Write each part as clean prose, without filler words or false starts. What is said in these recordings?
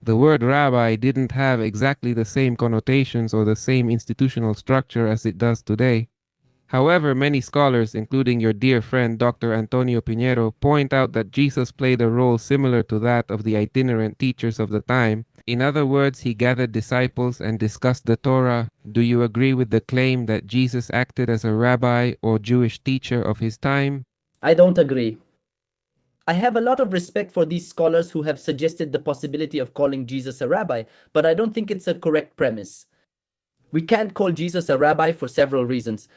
The word rabbi didn't have exactly the same connotations or the same institutional structure as it does today. However, many scholars, including your dear friend Dr. Antonio Pinheiro, point out that Jesus played a role similar to that of the itinerant teachers of the time. In other words, he gathered disciples and discussed the Torah. Do you agree with the claim that Jesus acted as a rabbi or Jewish teacher of his time? I don't agree. I have a lot of respect for these scholars who have suggested the possibility of calling Jesus a rabbi, but I don't think it's a correct premise. We can't call Jesus a rabbi for several reasons.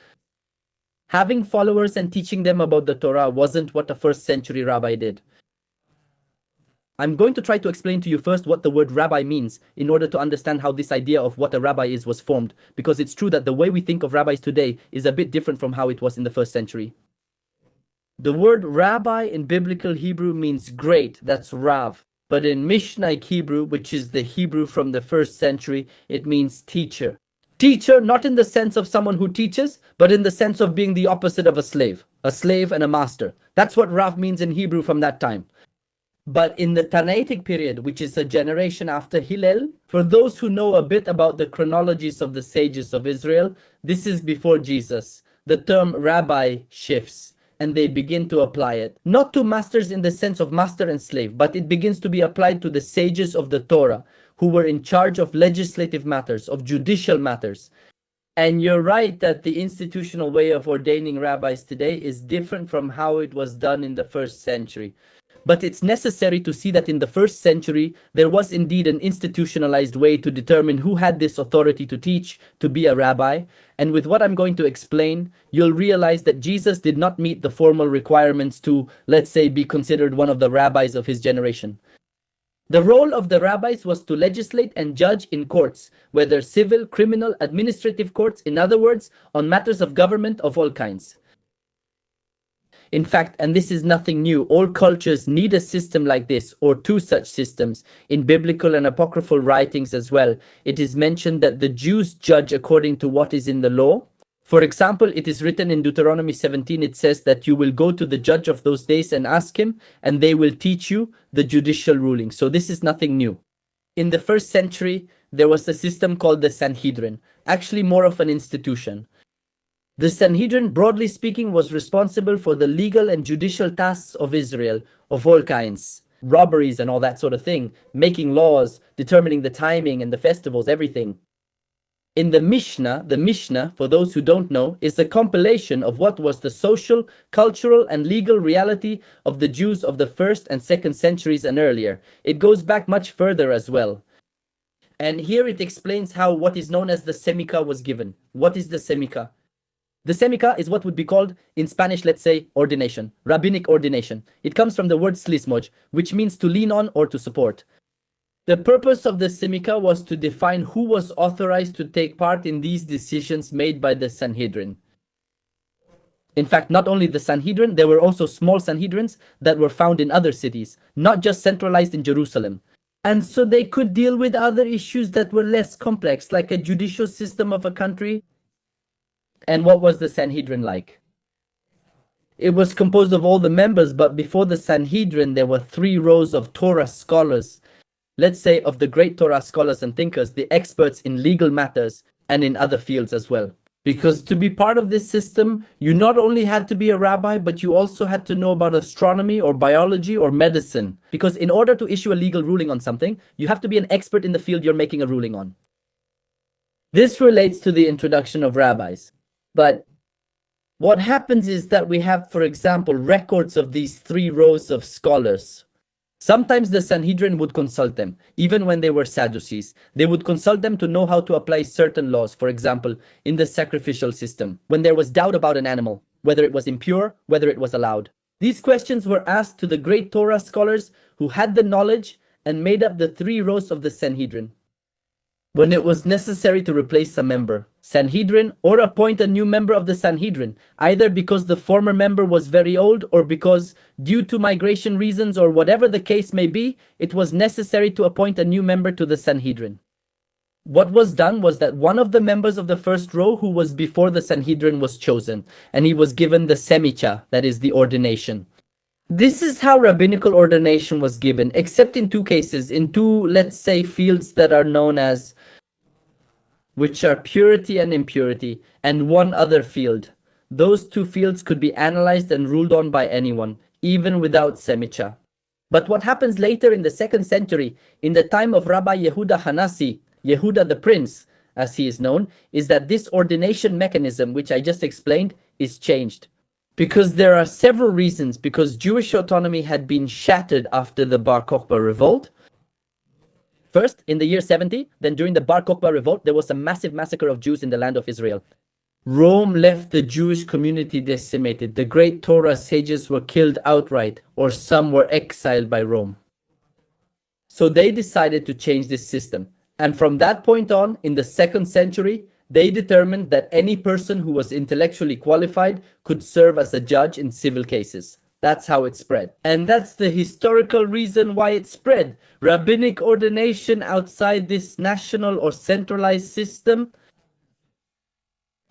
Having followers and teaching them about the Torah wasn't what a first century rabbi did. I'm going to try to explain to you first what the word rabbi means in order to understand how this idea of what a rabbi is was formed, because it's true that the way we think of rabbis today is a bit different from how it was in the first century. The word rabbi in biblical Hebrew means great, that's Rav. But in Mishnaic Hebrew, which is the Hebrew from the first century, it means teacher. Teacher, not in the sense of someone who teaches, but in the sense of being the opposite of a slave and a master. That's what Rav means in Hebrew from that time. But in the Tanaitic period, which is a generation after Hillel, for those who know a bit about the chronologies of the sages of Israel, this is before Jesus. The term rabbi shifts, and they begin to apply it. Not to masters in the sense of master and slave, but it begins to be applied to the sages of the Torah, who were in charge of legislative matters, of judicial matters. And you're right that the institutional way of ordaining rabbis today is different from how it was done in the first century. But it's necessary to see that in the first century, there was indeed an institutionalized way to determine who had this authority to teach, to be a rabbi. And with what I'm going to explain, you'll realize that Jesus did not meet the formal requirements to, let's say, be considered one of the rabbis of his generation. The role of the rabbis was to legislate and judge in courts, whether civil, criminal, administrative courts, in other words, on matters of government of all kinds. In fact, and this is nothing new, all cultures need a system like this, or two such systems. In biblical and apocryphal writings as well, it is mentioned that the Jews judge according to what is in the law. For example, it is written in Deuteronomy 17, it says that you will go to the judge of those days and ask him, and they will teach you the judicial ruling. So this is nothing new. In the first century, there was a system called the Sanhedrin, actually more of an institution. The Sanhedrin, broadly speaking, was responsible for the legal and judicial tasks of Israel, of all kinds. Robberies and all that sort of thing, making laws, determining the timing and the festivals, everything. In the Mishnah, for those who don't know, is a compilation of what was the social, cultural, and legal reality of the Jews of the 1st and 2nd centuries and earlier. It goes back much further as well. And here it explains how what is known as the Semikhah was given. What is the Semikhah? The Semikhah is what would be called, in Spanish, let's say, ordination, Rabbinic ordination. It comes from the word slismoj, which means to lean on or to support. The purpose of the Semikhah was to define who was authorized to take part in these decisions made by the Sanhedrin. In fact, not only the Sanhedrin, there were also small Sanhedrins that were found in other cities, not just centralized in Jerusalem. And so they could deal with other issues that were less complex, like a judicial system of a country. And what was the Sanhedrin like? It was composed of all the members, but before the Sanhedrin, there were 3 rows of Torah scholars. Let's say of the great Torah scholars and thinkers, the experts in legal matters and in other fields as well. Because to be part of this system, you not only had to be a rabbi, but you also had to know about astronomy or biology or medicine. Because in order to issue a legal ruling on something, you have to be an expert in the field you're making a ruling on. This relates to the introduction of rabbis. But what happens is that we have, for example, records of these 3 rows of scholars. Sometimes the Sanhedrin would consult them, even when they were Sadducees. They would consult them to know how to apply certain laws, for example, in the sacrificial system, when there was doubt about an animal, whether it was impure, whether it was allowed. These questions were asked to the great Torah scholars who had the knowledge and made up the 3 rows of the Sanhedrin. When it was necessary to replace a member, Sanhedrin, or appoint a new member of the Sanhedrin, either because the former member was very old or because, due to migration reasons or whatever the case may be, it was necessary to appoint a new member to the Sanhedrin. What was done was that one of the members of the first row who was before the Sanhedrin was chosen, and he was given the Semikhah, that is the ordination. This is how rabbinical ordination was given, except in two cases, in two, let's say, fields that are known as, which are purity and impurity, and one other field. Those two fields could be analyzed and ruled on by anyone, even without Semikhah. But what happens later in the 2nd century, in the time of Rabbi Yehuda Hanassi, Yehuda the Prince, as he is known, is that this ordination mechanism, which I just explained, is changed. Because there are several reasons. Because Jewish autonomy had been shattered after the Bar Kokhba revolt. First, in the year 70, then during the Bar Kokhba revolt, there was a massive massacre of Jews in the land of Israel. Rome left the Jewish community decimated. The great Torah sages were killed outright, or some were exiled by Rome. So they decided to change this system. And from that point on, in the 2nd century, they determined that any person who was intellectually qualified could serve as a judge in civil cases. That's how it spread. And that's the historical reason why it spread. Rabbinic ordination outside this national or centralized system.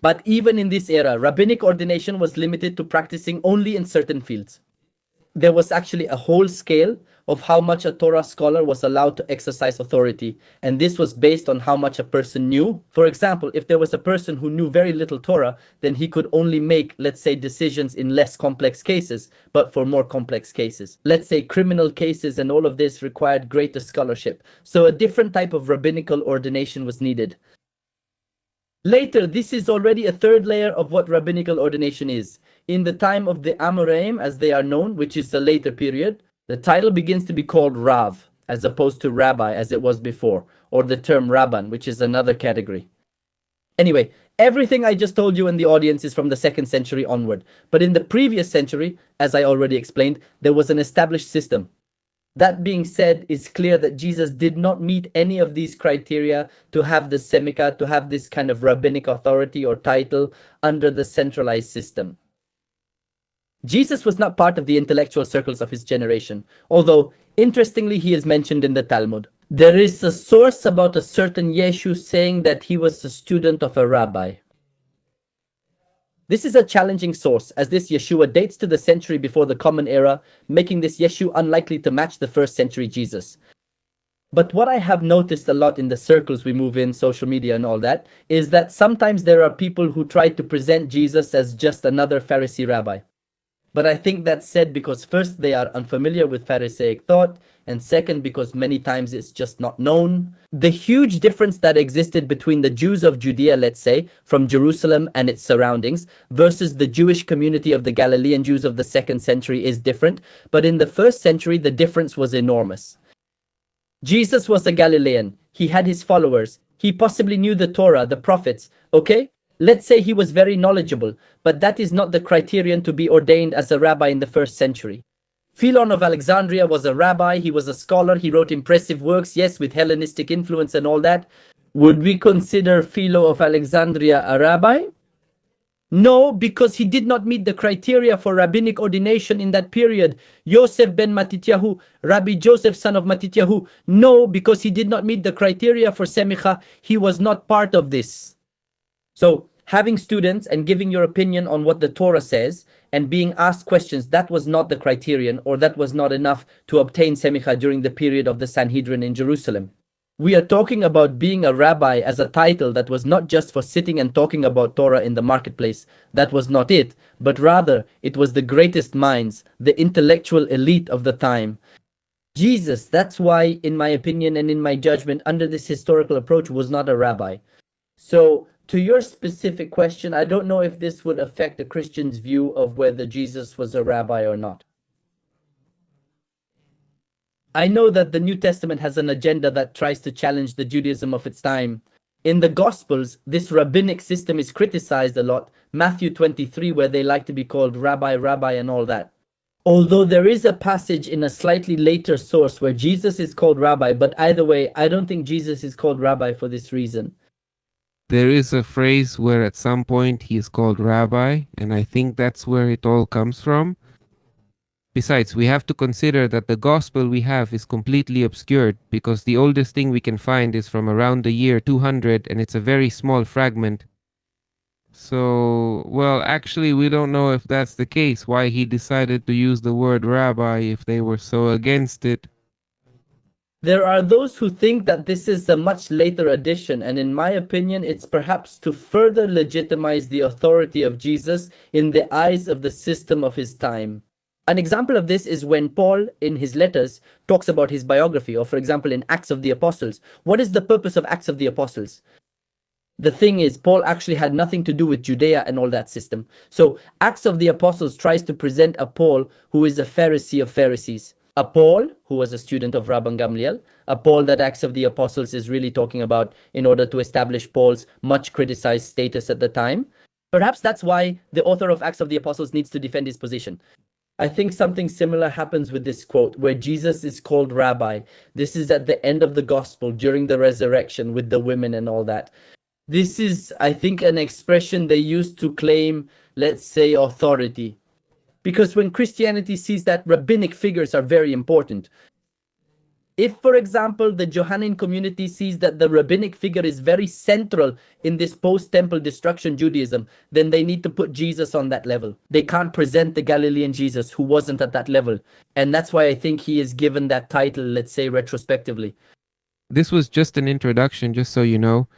But even in this era, rabbinic ordination was limited to practicing only in certain fields. There was actually a whole scale of how much a Torah scholar was allowed to exercise authority. And this was based on how much a person knew. For example, if there was a person who knew very little Torah, then he could only make, let's say, decisions in less complex cases, but for more complex cases. Let's say criminal cases and all of this required greater scholarship. So a different type of rabbinical ordination was needed. Later, this is already a third layer of what rabbinical ordination is. In the time of the Amoraim, as they are known, which is the later period, the title begins to be called Rav, as opposed to Rabbi, as it was before, or the term Rabban, which is another category. Anyway, everything I just told you in the audience is from the 2nd century onward. But in the previous century, as I already explained, there was an established system. That being said, it's clear that Jesus did not meet any of these criteria to have the Semikhah, to have this kind of rabbinic authority or title under the centralized system. Jesus was not part of the intellectual circles of his generation, although, interestingly, he is mentioned in the Talmud. There is a source about a certain Yeshu saying that he was a student of a rabbi. This is a challenging source, as this Yeshua dates to the century before the Common Era, making this Yeshu unlikely to match the 1st century Jesus. But what I have noticed a lot in the circles we move in, social media and all that, is that sometimes there are people who try to present Jesus as just another Pharisee rabbi. But I think that's said because first, they are unfamiliar with Pharisaic thought, and second, because many times it's just not known. The huge difference that existed between the Jews of Judea, let's say, from Jerusalem and its surroundings, versus the Jewish community of the Galilean Jews of the 2nd century is different, but in the 1st century, the difference was enormous. Jesus was a Galilean. He had his followers. He possibly knew the Torah, the prophets, okay? Let's say he was very knowledgeable, but that is not the criterion to be ordained as a rabbi in the 1st century. Philon of Alexandria was a rabbi, he was a scholar, he wrote impressive works, yes, with Hellenistic influence and all that. Would we consider Philo of Alexandria a rabbi? No, because he did not meet the criteria for rabbinic ordination in that period. Yosef ben Matityahu, Rabbi Joseph son of Matityahu, no, because he did not meet the criteria for Semikhah. He was not part of this. So having students and giving your opinion on what the Torah says and being asked questions, that was not the criterion, or that was not enough to obtain Semikhah during the period of the Sanhedrin in Jerusalem. We are talking about being a rabbi as a title that was not just for sitting and talking about Torah in the marketplace. That was not it, but rather it was the greatest minds, the intellectual elite of the time. Jesus, that's why, in my opinion and in my judgment, under this historical approach, was not a rabbi. So, to your specific question, I don't know if this would affect a Christian's view of whether Jesus was a rabbi or not. I know that the New Testament has an agenda that tries to challenge the Judaism of its time. In the Gospels, this rabbinic system is criticized a lot. Matthew 23, where they like to be called rabbi, rabbi, and all that. Although there is a passage in a slightly later source where Jesus is called rabbi, but either way, I don't think Jesus is called rabbi for this reason. There is a phrase where at some point he is called rabbi, and I think that's where it all comes from. Besides, we have to consider that the gospel we have is completely obscured because the oldest thing we can find is from around the year 200 and it's a very small fragment. So, well, actually, we don't know if that's the case, why he decided to use the word rabbi if they were so against it. There are those who think that this is a much later addition, and in my opinion, it's perhaps to further legitimize the authority of Jesus in the eyes of the system of his time. An example of this is when Paul, in his letters, talks about his biography, or for example, in Acts of the Apostles. What is the purpose of Acts of the Apostles? The thing is, Paul actually had nothing to do with Judea and all that system. So, Acts of the Apostles tries to present a Paul who is a Pharisee of Pharisees. A Paul who was a student of Rabban Gamliel. A Paul that Acts of the Apostles is really talking about in order to establish Paul's much criticized status at the time. Perhaps that's why the author of Acts of the Apostles needs to defend his position. I think something similar happens with this quote, where Jesus is called Rabbi. This is at the end of the gospel during the resurrection with the women and all that. This is, I think, an expression they use to claim, let's say, authority. Because when Christianity sees that rabbinic figures are very important, if, for example, the Johannine community sees that the rabbinic figure is very central in this post-temple destruction Judaism, then they need to put Jesus on that level. They can't present the Galilean Jesus who wasn't at that level. And that's why I think he is given that title, let's say, retrospectively. This was just an introduction, just so you know.